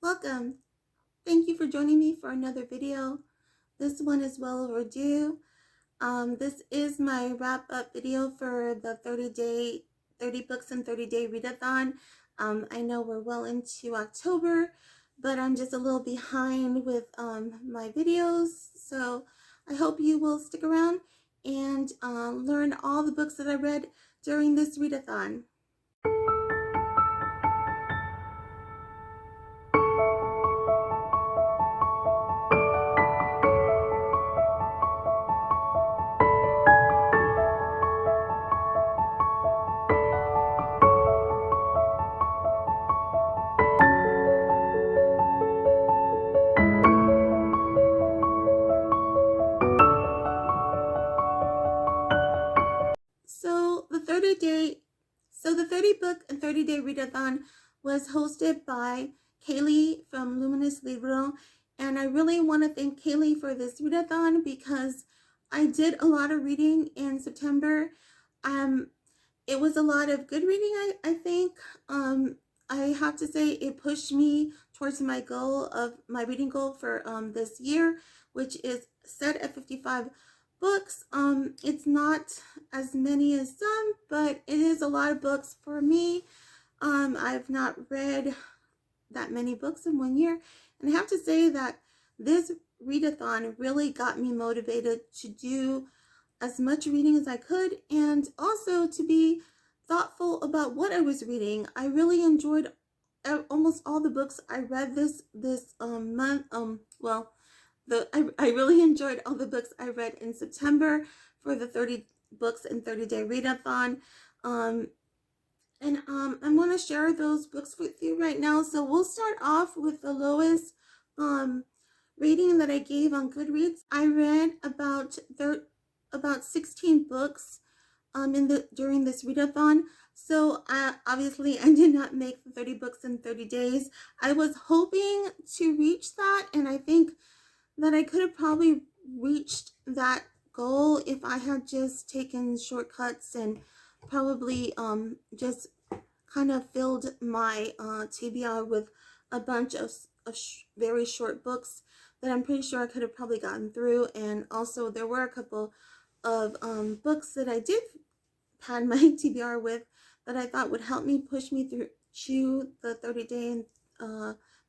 Welcome. Thank you for joining me for another video. This one is well overdue. This is my wrap-up video for the 30 books and 30-day readathon. I know we're well into October, but I'm just a little behind with my videos. So I hope you will stick around and learn all the books that I read during this readathon. So the 30 book and 30-day readathon was hosted by Kaylee from Luminous Libro, and I really want to thank Kaylee for this readathon because I did a lot of reading in September. It was a lot of good reading, I think. I have to say it pushed me towards my reading goal for this year, which is set at 55 books. It's not as many as some, but it is a lot of books for me. I've not read that many books in 1 year, and I have to say that this readathon really got me motivated to do as much reading as I could, and also to be thoughtful about what I was reading. I really enjoyed almost all the books I read this month. I really enjoyed all the books I read in September for the 30 books and 30-day readathon. I'm going to share those books with you right now. So we'll start off with the lowest rating that I gave on Goodreads. I read about 16 books during this readathon. So obviously I did not make the 30 books in 30 days. I was hoping to reach that, and I think that I could have probably reached that goal if I had just taken shortcuts and probably just kind of filled my TBR with a bunch of very short books that I'm pretty sure I could have probably gotten through. And also there were a couple of books that I did pad my TBR with that I thought would help me push me through to the 30-day and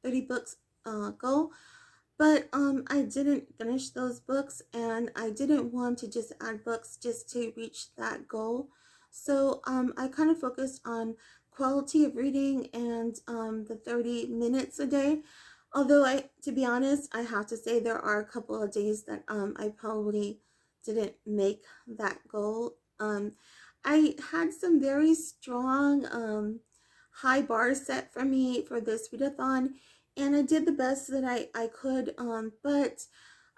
30 books goal. But I didn't finish those books, and I didn't want to just add books just to reach that goal. So I kind of focused on quality of reading and the 30 minutes a day. Although to be honest, I have to say there are a couple of days that I probably didn't make that goal. I had some very strong high bars set for me for this readathon, and I did the best that I could, but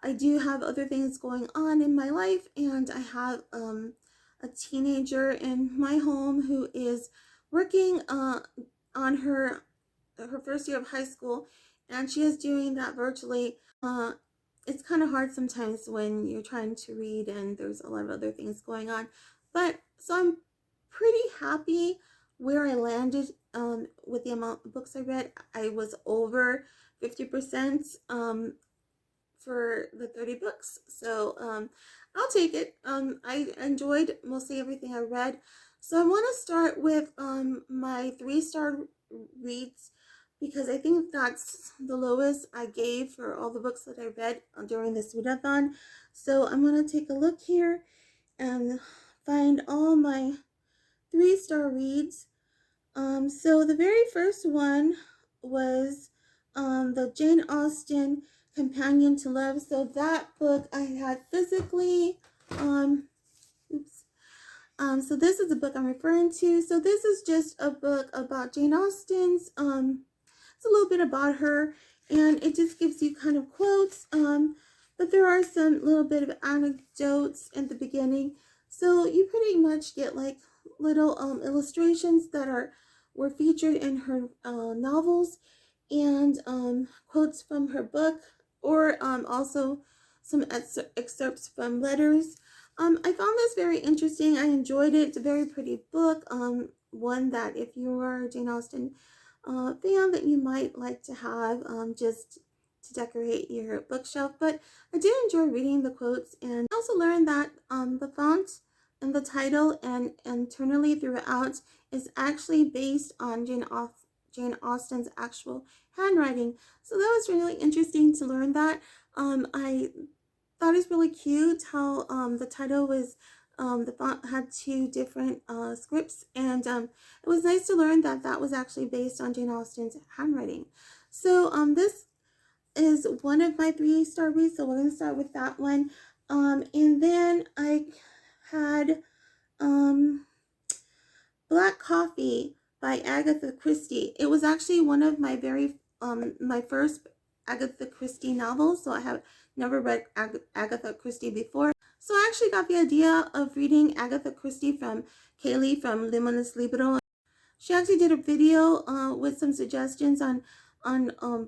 I do have other things going on in my life, and I have a teenager in my home who is working on her first year of high school, and she is doing that virtually. It's kind of hard sometimes when you're trying to read and there's a lot of other things going on, but so I'm pretty happy where I landed with the amount of books I read. I was over 50% for the 30 books. So I'll take it. I enjoyed mostly everything I read. So I want to start with my 3-star reads because I think that's the lowest I gave for all the books that I read during this readathon. So I'm going to take a look here and find all my 3-star reads. So the very first one was the Jane Austen Companion to Love. So that book I had physically. So this is the book I'm referring to. So this is just a book about Jane Austen's. It's a little bit about her, and it just gives you kind of quotes. But there are some little bit of anecdotes at the beginning. So you pretty much get like little illustrations that were featured in her novels, and quotes from her book, or also some excerpts from letters. I found this very interesting. I enjoyed it. It's a very pretty book. One that if you are a Jane Austen fan that you might like to have just to decorate your bookshelf. But I did enjoy reading the quotes, and I also learned that the font and the title and internally throughout is actually based on Jane Austen's actual handwriting. So that was really interesting to learn that. I thought it was really cute how the title was the font had two different scripts, and it was nice to learn that that was actually based on Jane Austen's handwriting. So this is one of my 3-star reads, so we're going to start with that one. And then I had Black Coffee by Agatha Christie. It was actually one of my my first Agatha Christie novels, so I have never read Agatha Christie before. So I actually got the idea of reading Agatha Christie from Kaylee from Limitless Libero. She actually did a video with some suggestions on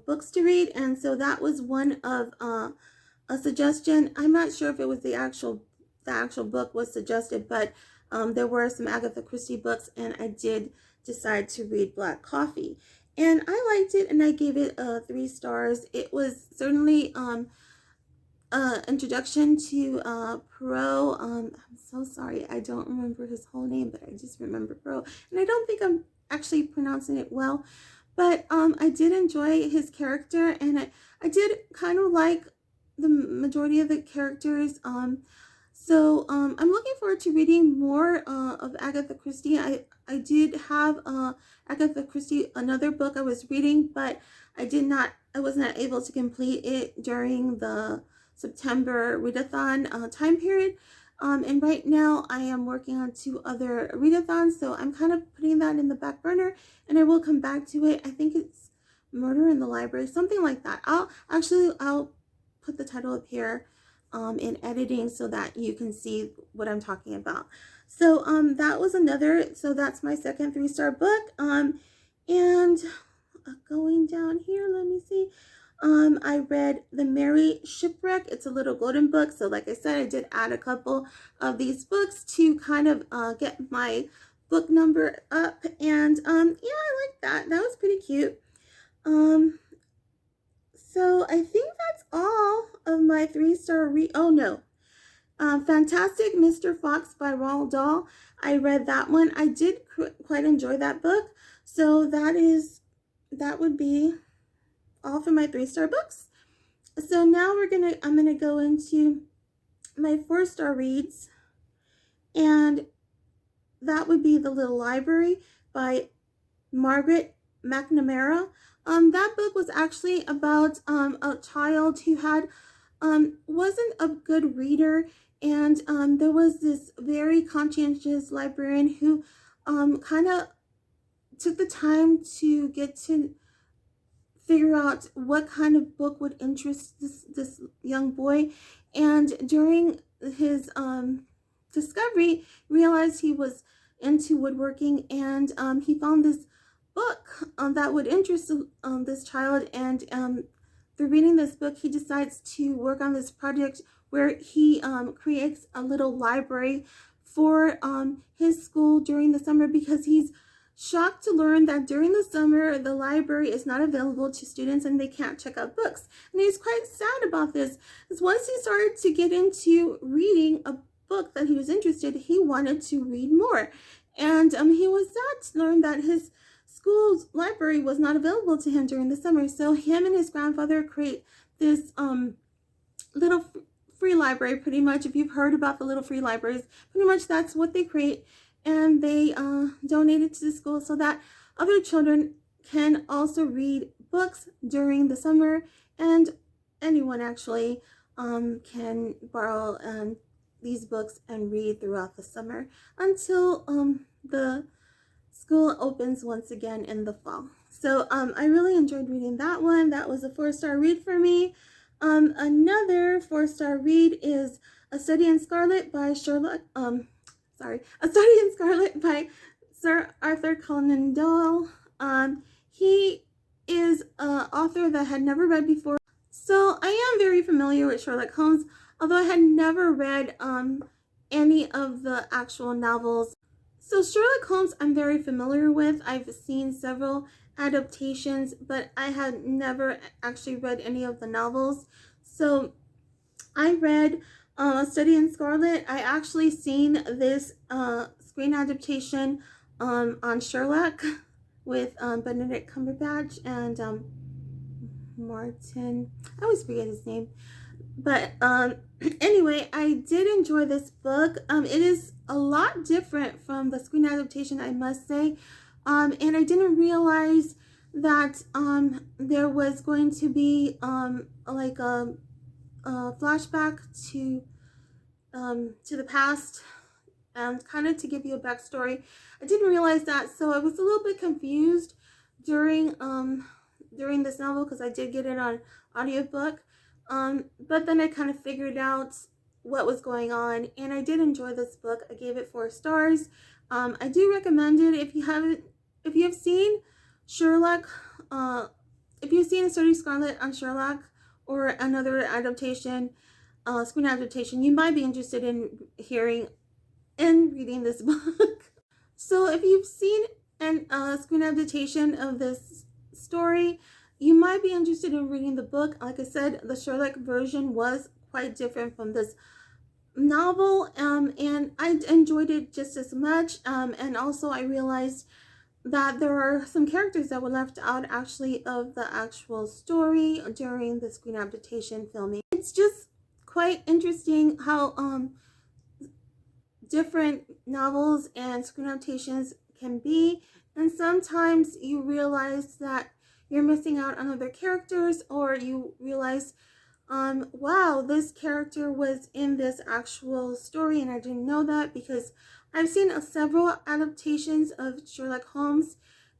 books to read, and so that was one of a suggestion. I'm not sure if it was the actual book was suggested, but there were some Agatha Christie books, and I did decide to read Black Coffee, and I liked it, and I gave it 3 stars. It was certainly introduction to Perot. I'm so sorry, I don't remember his whole name, but I just remember Perot, and I don't think I'm actually pronouncing it well, but I did enjoy his character, and I did kind of like the majority of the characters. So I'm looking forward to reading more of Agatha Christie. I did have Agatha Christie, another book I was reading, but I was not able to complete it during the September Read-A-Thon time period. And right now I am working on 2 other Read-A-Thons, so I'm kind of putting that in the back burner, and I will come back to it. I think it's Murder in the Library, something like that. I'll put the title up here in editing so that you can see what I'm talking about. So that was another, so that's my second 3-star book. And going down here, let me see. I read The Merry Shipwreck. It's a little golden book. So like I said, I did add a couple of these books to kind of get my book number up. And yeah, I like that. That was pretty cute. So I think that's all of my 3-star read. Oh no. Fantastic Mr. Fox by Roald Dahl. I read that one. I did quite enjoy that book. So that would be all for my 3-star books. So now I'm gonna go into my 4-star reads, and that would be The Little Library by Margaret McNamara. That book was actually about a child who had wasn't a good reader, and there was this very conscientious librarian who kind of took the time to get to figure out what kind of book would interest this young boy, and during his discovery realized he was into woodworking, and he found this book that would interest this child, and through reading this book he decides to work on this project where he creates a little library for his school during the summer, because he's shocked to learn that during the summer the library is not available to students and they can't check out books. And he's quite sad about this, because once he started to get into reading a book that he was interested, he wanted to read more, and he was sad to learn that his school's library was not available to him during the summer. So him and his grandfather create this little free library, pretty much. If you've heard about the little free libraries, pretty much that's what they create, and they donate it to the school so that other children can also read books during the summer, and anyone actually can borrow these books and read throughout the summer until the school opens once again in the fall. So I really enjoyed reading that one. That was a 4-star read for me. Another 4-star read is A Study in Scarlet by Sherlock. A Study in Scarlet by Sir Arthur Conan Doyle. He is an author that I had never read before. So I am very familiar with Sherlock Holmes, although I had never read any of the actual novels. So Sherlock Holmes I'm very familiar with. I've seen several adaptations, but I had never actually read any of the novels. So I read A Study in Scarlet. I actually seen this screen adaptation on Sherlock with Benedict Cumberbatch and Martin. I always forget his name. But anyway, I did enjoy this book. It is a lot different from the screen adaptation, I must say. And I didn't realize that there was going to be like a flashback to the past, and kind of to give you a backstory. I didn't realize that, so I was a little bit confused during this novel because I did get it on audiobook. But then I kind of figured out what was going on, and I did enjoy this book. I gave it 4 stars. I do recommend it if you have seen Sherlock, if you've seen A Study Scarlet on Sherlock or another adaptation, screen adaptation, you might be interested in hearing and reading this book. So if you've seen an screen adaptation of this story, you might be interested in reading the book. Like I said, the Sherlock version was quite different from this novel, and I enjoyed it just as much. And also I realized that there are some characters that were left out actually of the actual story during the screen adaptation filming. It's just quite interesting how different novels and screen adaptations can be, and sometimes you realize that you're missing out on other characters, or you realize wow, this character was in this actual story and I didn't know that, because I've seen several adaptations of Sherlock Holmes,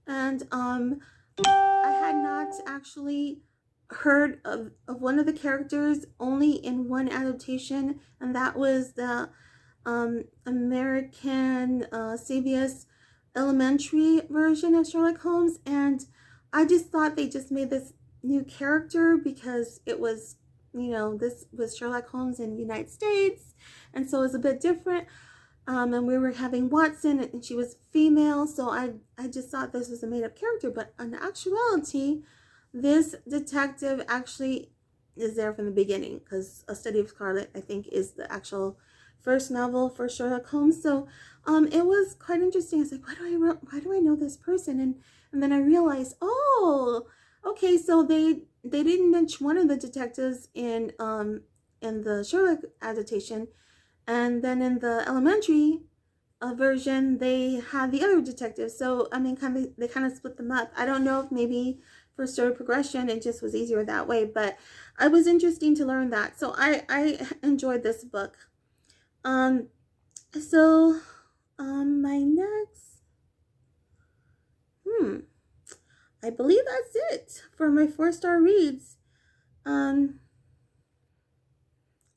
and I had not actually heard of one of the characters only in one adaptation, and that was the American CBS elementary version of Sherlock Holmes. And I just thought they just made this new character because it was, this was Sherlock Holmes in the United States, and so it was a bit different. And we were having Watson, and she was female, so I just thought this was a made-up character. But in actuality, this detective actually is there from the beginning, because A Study of Scarlet, I think, is the actual first novel for Sherlock Holmes. So it was quite interesting. I was like, why do I know this person? And then I realized, oh, okay, so they didn't mention one of the detectives in the Sherlock adaptation, and then in the elementary version they had the other detective. So I mean, they kind of split them up. I don't know if maybe for story progression it just was easier that way, but it was interesting to learn that. So I enjoyed this book. So my next, I believe that's it for my 4-star reads.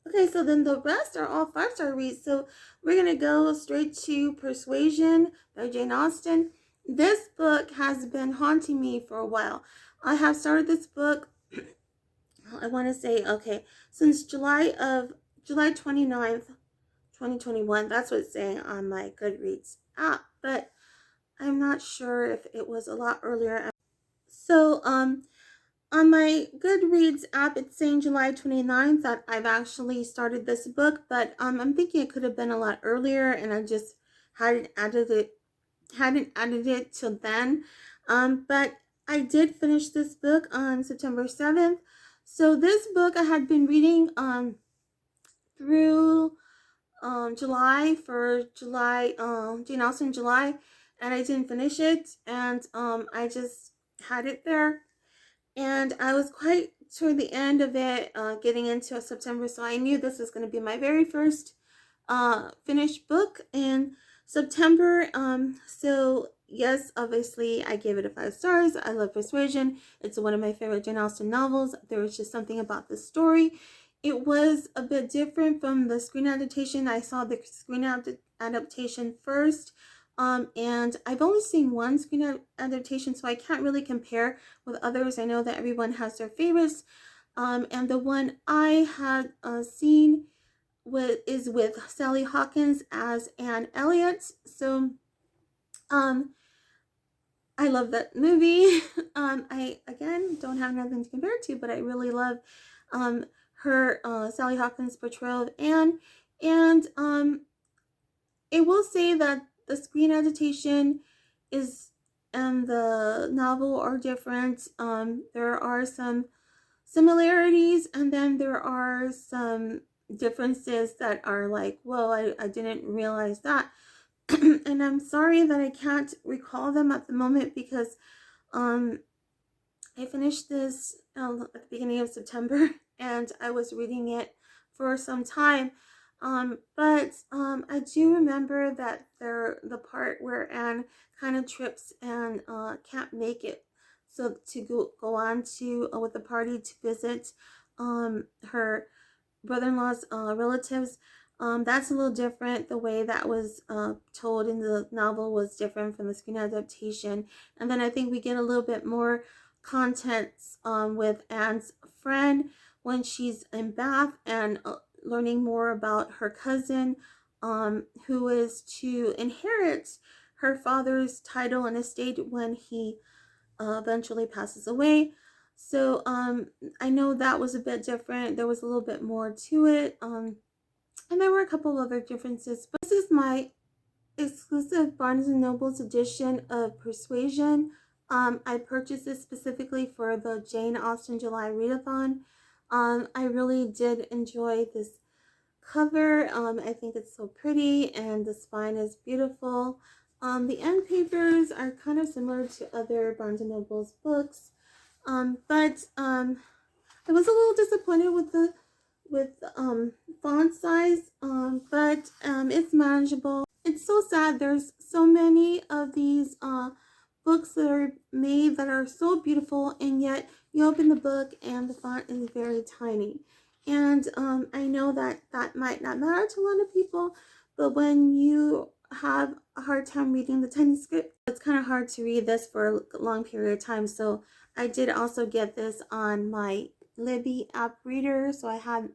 Okay, so then the rest are all 5-star reads. So we're going to go straight to Persuasion by Jane Austen. This book has been haunting me for a while. I have started this book, I want to say, okay, since July 29th, 2021. That's what it's saying on my Goodreads app, but I'm not sure if it was a lot earlier. So, on my Goodreads app, it's saying July 29th that I've actually started this book, but I'm thinking it could have been a lot earlier, and I just hadn't added it till then. But I did finish this book on September 7th. So this book I had been reading through July, Jane Austen July, and I didn't finish it, and I just had it there. And I was quite toward the end of it, getting into September, so I knew this was going to be my very first finished book in September. So yes, obviously I gave it a 5 stars. I love Persuasion. It's one of my favorite Jane Austen novels. There was just something about the story. It was a bit different from the screen adaptation. I saw the screen adaptation first. And I've only seen one screen adaptation, so I can't really compare with others. I know that everyone has their favorites. And the one I had seen is with Sally Hawkins as Anne Elliot. So I love that movie. I again don't have nothing to compare it to, but I really love her Sally Hawkins portrayal of Anne, and I will say that the screen adaptation is and the novel are different. There are some similarities, and then there are some differences that are like, whoa, I didn't realize that. And I'm sorry that I can't recall them at the moment because um, I finished this at the beginning of September and I was reading it for some time. But I do remember that the part where Anne kind of trips and can't make it. So to go on to with the party to visit her brother-in-law's relatives. That's a little different. The way that was told in the novel was different from the screen adaptation. And then I think we get a little bit more content with Anne's friend when she's in Bath and learning more about her cousin who is to inherit her father's title and estate when he eventually passes away. So I know that was a bit different. There was a little bit more to it. And there were a couple of other differences. But this is my exclusive Barnes & Noble's edition of Persuasion. I purchased this specifically for the Jane Austen July Read-A-Thon. I really did enjoy this cover. I think it's so pretty and the spine is beautiful. The end papers are kind of similar to other Barnes & Noble's books, but I was a little disappointed with the font size, but it's manageable. It's so sad. There's so many of these books that are made that are so beautiful, and yet you open the book and the font is very tiny. And I know that that might not matter to a lot of people, but when you have a hard time reading the tiny script, it's kind of hard to read this for a long period of time. So I did also get this on my Libby app reader, so I had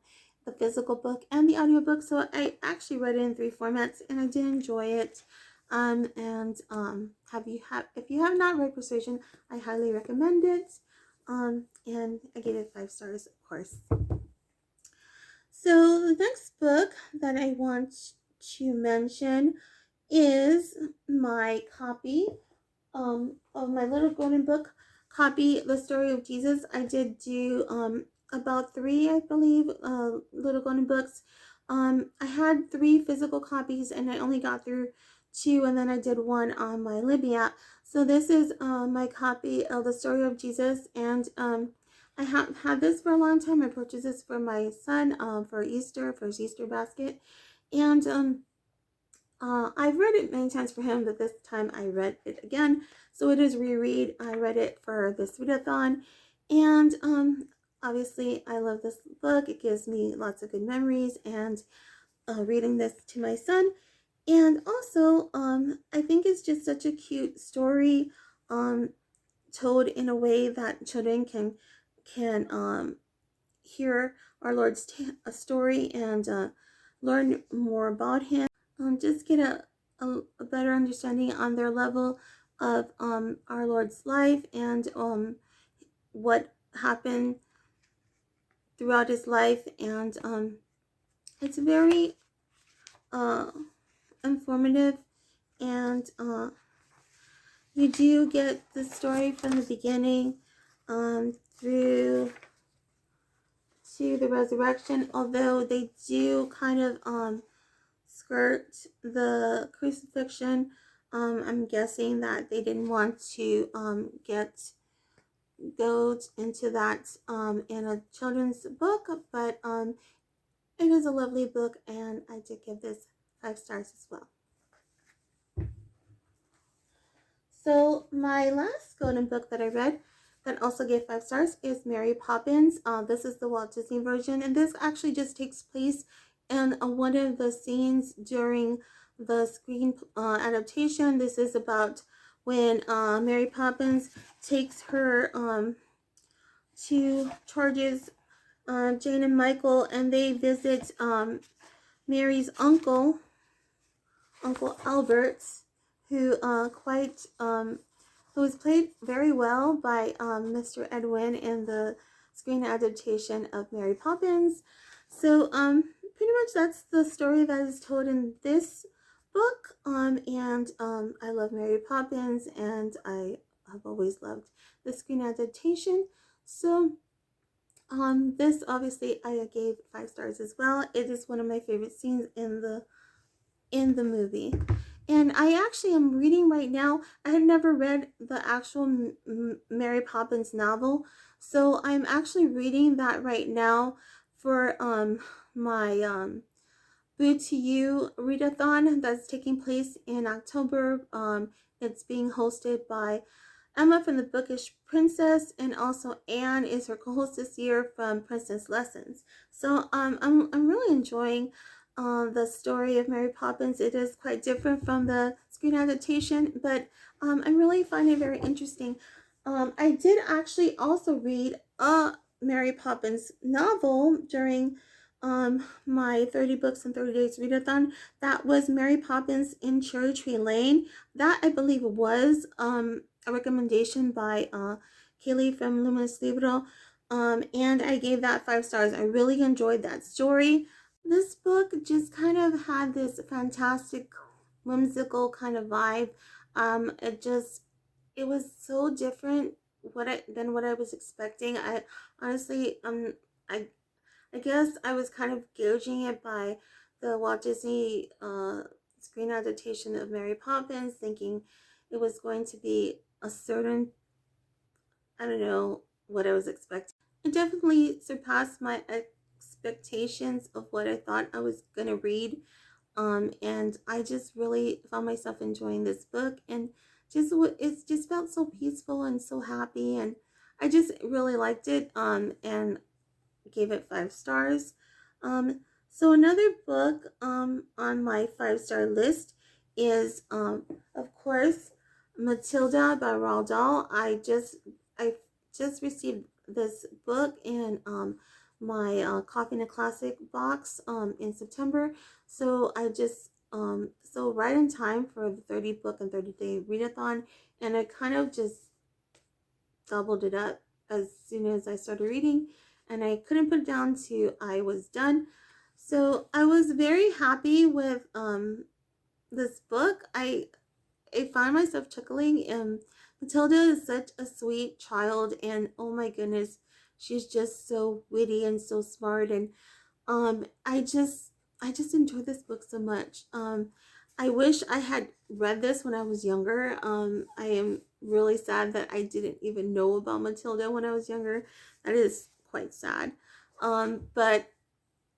the physical book and the audiobook, so I actually read it in 3 formats and I did enjoy it. If you have not read Persuasion, I highly recommend it. And I gave it 5 stars, of course. So the next book that I want to mention is my copy of my Little Golden Book copy, The Story of Jesus. I did do about 3, I believe, Little Golden Books. I had 3 physical copies and I only got through 2, and then I did 1 on my Libby app. So this is my copy of The Story of Jesus, and I have had this for a long time. I purchased this for my son for Easter, for his Easter basket, and I've read it many times for him, but this time I read it again. So it is reread. I read it for this read-a-thon, and obviously I love this book. It gives me lots of good memories, and reading this to my son. And also, I think it's just such a cute story, told in a way that children can hear our Lord's story and learn more about Him. Just get a better understanding on their level of our Lord's life and what happened throughout His life, and it's very informative, and you do get the story from the beginning through to the resurrection, although they do kind of skirt the crucifixion. I'm guessing that they didn't want to go into that in a children's book, but it is a lovely book, and I did give this 5 stars as well. So my last golden book that I read that also gave 5 stars is Mary Poppins. This is the Walt Disney version, and this actually just takes place in one of the scenes during the screen adaptation. This is about when Mary Poppins takes her 2 charges, Jane and Michael, and they visit Mary's Uncle Albert, who quite who was played very well by Mr. Edwin in the screen adaptation of Mary Poppins. So pretty much that's the story that is told in this book. And I love Mary Poppins, and I have always loved the screen adaptation. So this obviously I gave 5 stars as well. It is one of my favorite scenes in the movie. And I actually am reading right now. I had never read the actual Mary Poppins novel, so I'm actually reading that right now for my Boo to You Read-A-Thon that's taking place in October. It's being hosted by Emma from the Bookish Princess, and also Anne is her co-host this year from Princess Lessons. So I'm really enjoying the story of Mary Poppins. It is quite different from the screen adaptation, but I really find it very interesting. I did actually also read a Mary Poppins novel during my 30 books in 30 days readathon. That was Mary Poppins in Cherry Tree Lane. That I believe was a recommendation by Kaylee from Luminous Libro, and I gave that 5 stars. I really enjoyed that story. This book just kind of had this fantastic, whimsical kind of vibe. It was so different than what I was expecting. I honestly I I guess I was kind of gauging it by the Walt Disney screen adaptation of Mary Poppins, thinking it was going to be a certain, I don't know what I was expecting. It definitely surpassed my expectations of what I thought I was going to read. And I just really found myself enjoying this book, and it's just felt so peaceful and so happy, and I just really liked it. And gave it 5 stars. So another book on my 5 star list is of course Matilda by Roald Dahl. I just received this book in my Coffee and a Classic box in September. So I just so right in time for the 30 book and 30-day readathon, and I kind of just doubled it up as soon as I started reading, and I couldn't put it down till I was done. So I was very happy with this book. I found myself chuckling, and Matilda is such a sweet child, and oh my goodness, she's just so witty and so smart, and um I just I just enjoyed this book so much. I wish I had read this when I was younger. I am really sad that I didn't even know about Matilda when I was younger. That is quite sad. But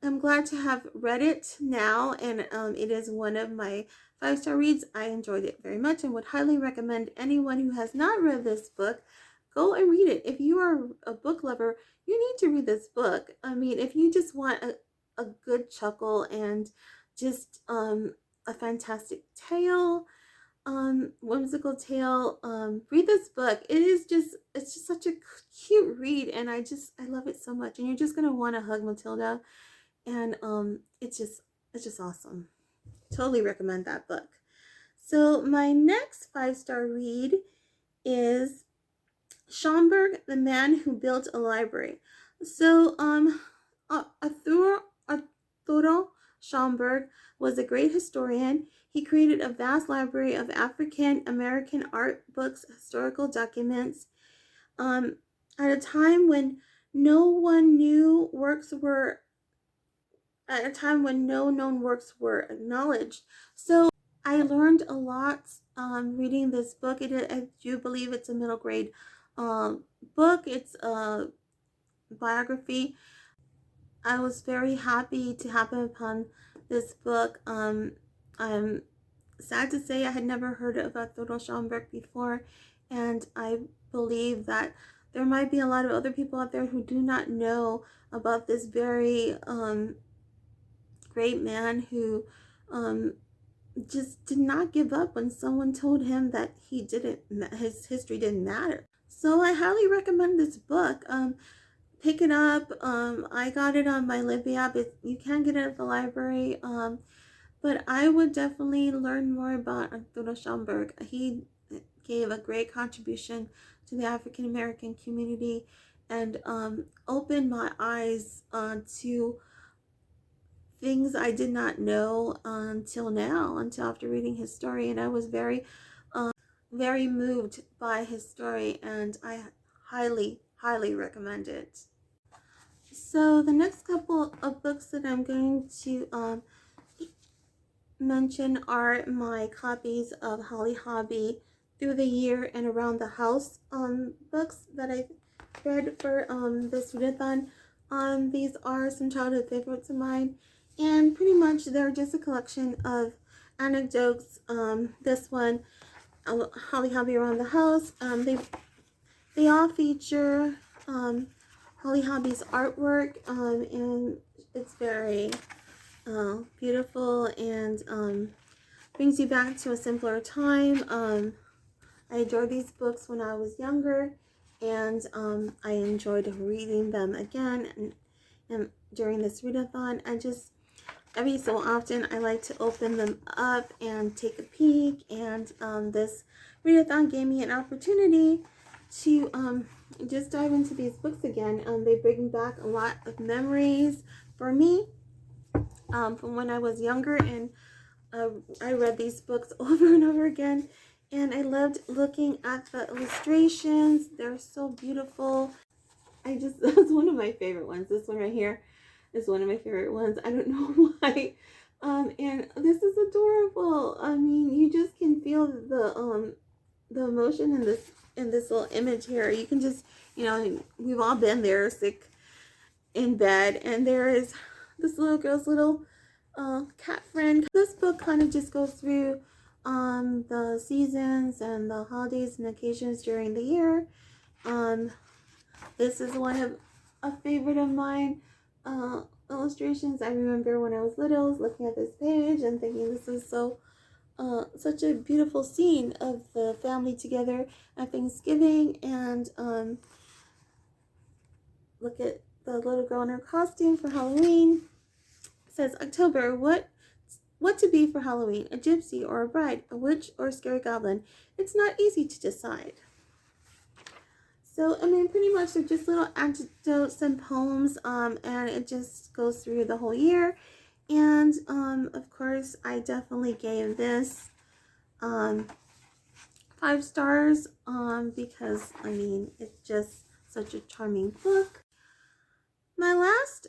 I'm glad to have read it now, and it is one of my 5 star reads. I enjoyed it very much and would highly recommend anyone who has not read this book go and read it. If you are a book lover, you need to read this book. I mean, if you just want a good chuckle and just a fantastic tale, whimsical tale, read this book. It's just such a cute read, and I love it so much, and you're just gonna want to hug Matilda, and it's just awesome. Totally recommend that book. So my next 5 star read is Schomburg, the Man Who Built a Library. So Arturo Schomburg was a great historian. He created a vast library of African American art, books, historical documents, at a time when no one knew works were at a time when no known works were acknowledged. So I learned a lot reading this book. I do believe it's a middle grade book. It's a biography. I was very happy to happen upon this book. I'm sad to say I had never heard of Arturo Schomburg before, and I believe that there might be a lot of other people out there who do not know about this very great man who just did not give up when someone told him that his history didn't matter. So I highly recommend this book. Pick it up. I got it on my Libby app. You can get it at the library. But I would definitely learn more about Arturo Schomburg. gave a great contribution to the African American community, and opened my eyes to things I did not know until now, until after reading his story. And I was very moved by his story, and I highly recommend it. So the next couple of books that I'm going to mention are my copies of Holly Hobbie Through the Year and Around the House books that I read for this readathon. These are some childhood favorites of mine, and pretty much they're just a collection of anecdotes. This one, Holly Hobbie Around the House, they all feature Holly Hobbie's artwork, and it's very beautiful, and brings you back to a simpler time. I enjoyed these books when I was younger, and I enjoyed reading them again and during this readathon. I just, every so often, I like to open them up and take a peek, and this readathon gave me an opportunity to just dive into these books again. They bring back a lot of memories for me from when I was younger, and I read these books over and over again, and I loved looking at the illustrations. They're so beautiful. That's one of my favorite ones. This one right here is one of my favorite ones. I don't know why. And this is adorable. I mean, you just can feel the emotion in this little image here. You can just, we've all been there, sick in bed, and there is this little girl's little cat friend. This book kind of just goes through the seasons and the holidays and occasions during the year. This is one of a favorite of mine illustrations. I remember when I was little looking at this page and thinking, this is so such a beautiful scene of the family together at Thanksgiving, and look at the little girl in her costume for Halloween. It says, October, what to be for Halloween? A gypsy or a bride, a witch or a scary goblin? It's not easy to decide. So, I mean, pretty much they're just little anecdotes and poems, and it just goes through the whole year. And, of course, I definitely gave this 5 stars, because, I mean, it's just such a charming book. My last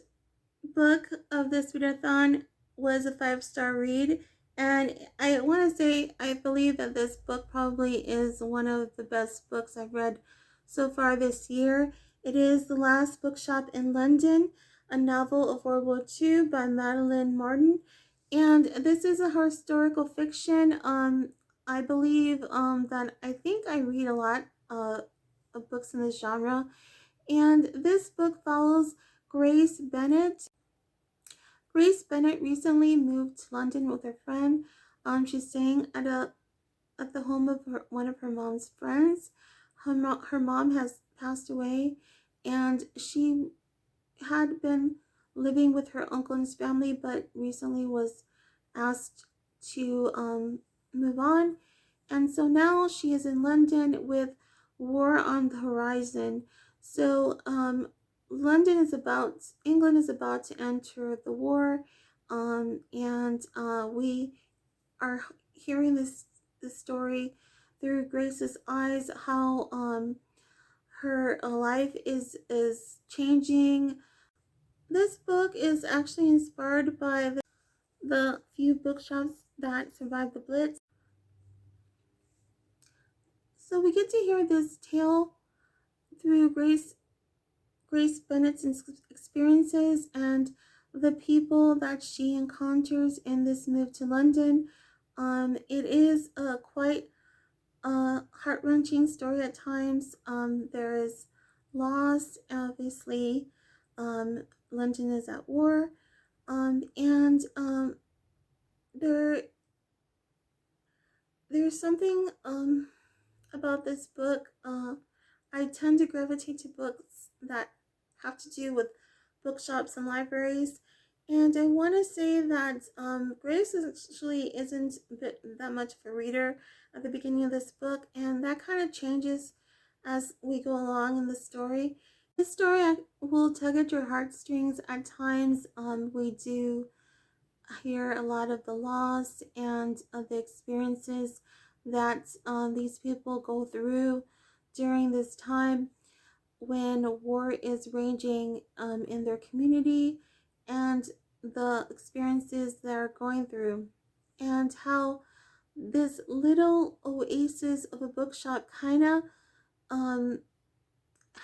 book of this readathon was a 5-star read, and I want to say I believe that this book probably is one of the best books I've read so far this year. It is The Last Bookshop in London, a novel of World War II by Madeline Martin, and this is a historical fiction. I believe that I think I read a lot of books in this genre, and this book follows Grace Bennett. Grace Bennett recently moved to London with her friend. She's staying at the home of one of her mom's friends. Her mom has passed away, and she had been living with her uncle and his family, but recently was asked to move on. And so now she is in London with war on the horizon. So England is about to enter the war, and we are hearing this story through Grace's eyes, how her life is changing. This book is actually inspired by the few bookshops that survived the Blitz. So we get to hear this tale through Grace Bennett's experiences and the people that she encounters in this move to London. It is quite a heart-wrenching story at times. There is loss, obviously. London is at war, and there's something about this book. I tend to gravitate to books that have to do with bookshops and libraries, And I want to say that Grace actually isn't that much of a reader at the beginning of this book, and that kind of changes as we go along in the story. This story will tug at your heartstrings at times. We do hear a lot of the loss and the experiences that these people go through during this time when war is raging in their community, and the experiences they're going through, and how this little oasis of a bookshop kind of um,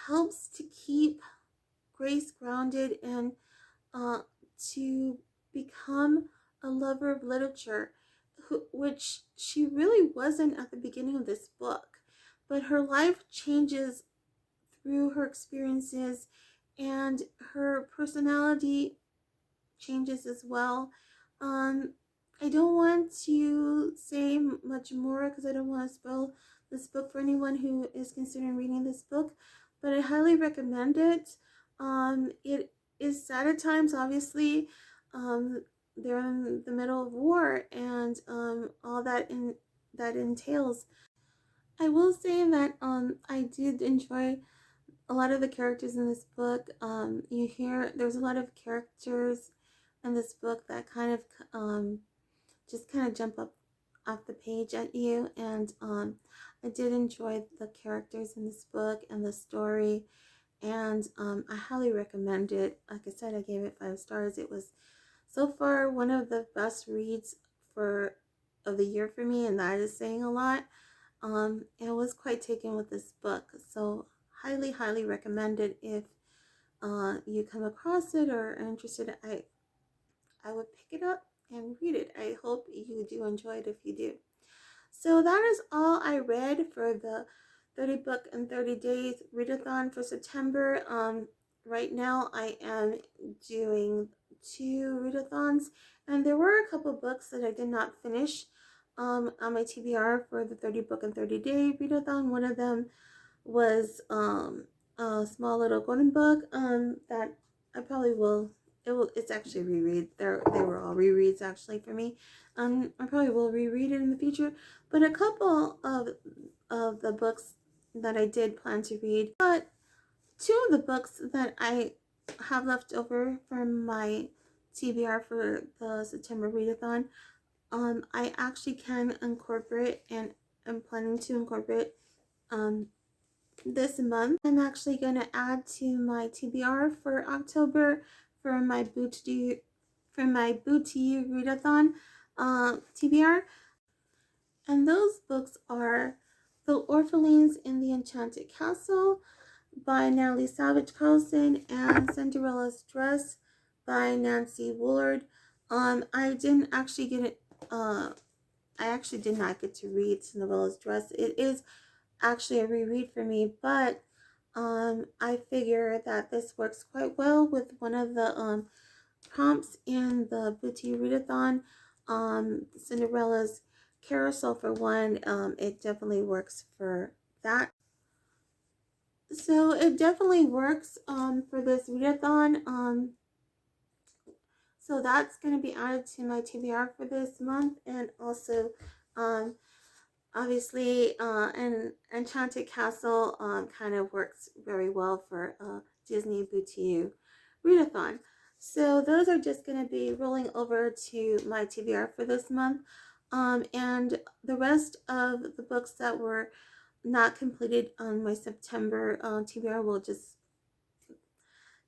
helps to keep Grace grounded and uh, to become a lover of literature, which she really wasn't at the beginning of this book. But her life changes through her experiences, and her personality changes as well. Um, I don't want to say much more because I don't want to spoil this book for anyone who is considering reading this book, but I highly recommend it. It is sad at times, obviously. They're in the middle of war and all that entails. I will say that I did enjoy a lot of the characters in this book. You hear there's a lot of characters in this book that kind of just kind of jump up off the page at you, and I did enjoy the characters in this book and the story, and I highly recommend it. Like I said, I gave it 5 stars. It was so far one of the best reads for of the year for me, and that is saying a lot. I was quite taken with this book, so highly recommend it if you come across it or are interested. I would pick it up and read it. I hope you do enjoy it if you do. So that is all I read for the 30 book and 30 days readathon for September. Right now I am doing 2 readathons, and there were a couple books that I did not finish on my TBR for the 30 book and 30 day readathon. One of them was a small little golden book that I probably will. It's actually a reread. They were all rereads actually for me. I probably will reread it in the future. But a couple of the books that I did plan to read, but 2 of the books that I have left over from my TBR for the September readathon, I actually can incorporate, and I'm planning to incorporate um this month. I'm actually going to add to my TBR for October for my Booty Readathon TBR. And those books are The Orphelines in the Enchanted Castle by Natalie Savage Carlson and Cinderella's Dress by Nancy Woolard. I didn't actually get it. I actually did not get to read Cinderella's Dress. It is actually a reread for me, but I figure that this works quite well with one of the prompts in the Booty Readathon, Cinderella's Carousel for one. It definitely works for that. So it definitely works for this readathon. So that's going to be added to my TBR for this month, and also um, obviously an Enchanted Castle kind of works very well for Disney Boutique readathon. So those are just going to be rolling over to my TBR for this month, and the rest of the books that were not completed on my September TBR will just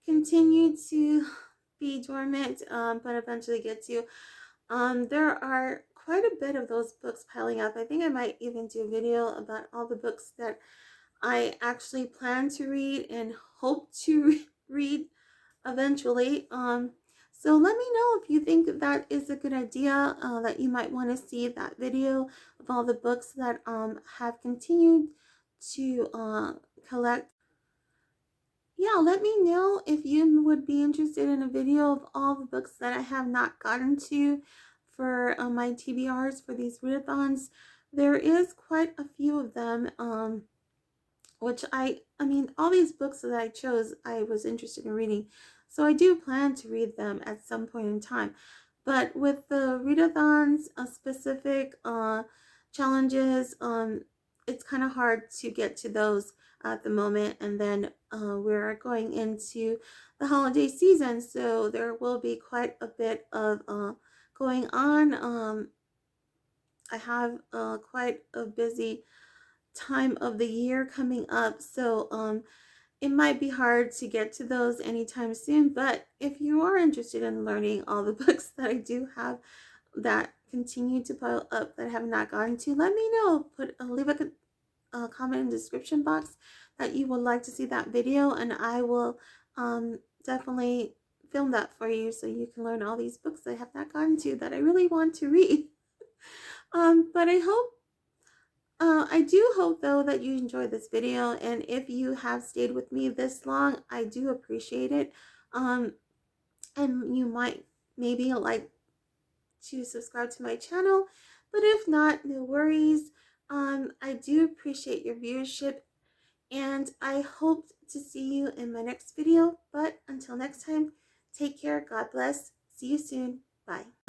continue to be dormant, but eventually get to. There are quite a bit of those books piling up. I think I might even do a video about all the books that I actually plan to read and hope to read eventually. So let me know if you think that is a good idea, that you might want to see that video of all the books that have continued to collect. Yeah, let me know if you would be interested in a video of all the books that I have not gotten to for my TBRs for these readathons. There is quite a few of them, which I mean, all these books that I chose, I was interested in reading. So I do plan to read them at some point in time. But with the readathons, specific challenges, it's kind of hard to get to those at the moment. And then we're going into the holiday season, so there will be quite a bit of going on. I have quite a busy time of the year coming up, so it might be hard to get to those anytime soon. But if you are interested in learning all the books that I do have that continue to pile up that I have not gotten to, let me know. Leave a comment in the description box that you would like to see that video, and I will definitely film that for you so you can learn all these books I have not gotten to that I really want to read. But I do hope though that you enjoyed this video, and if you have stayed with me this long, I do appreciate it. And you might maybe like to subscribe to my channel, but if not, no worries. I do appreciate your viewership, and I hope to see you in my next video. But until next time, take care, God bless, see you soon, bye.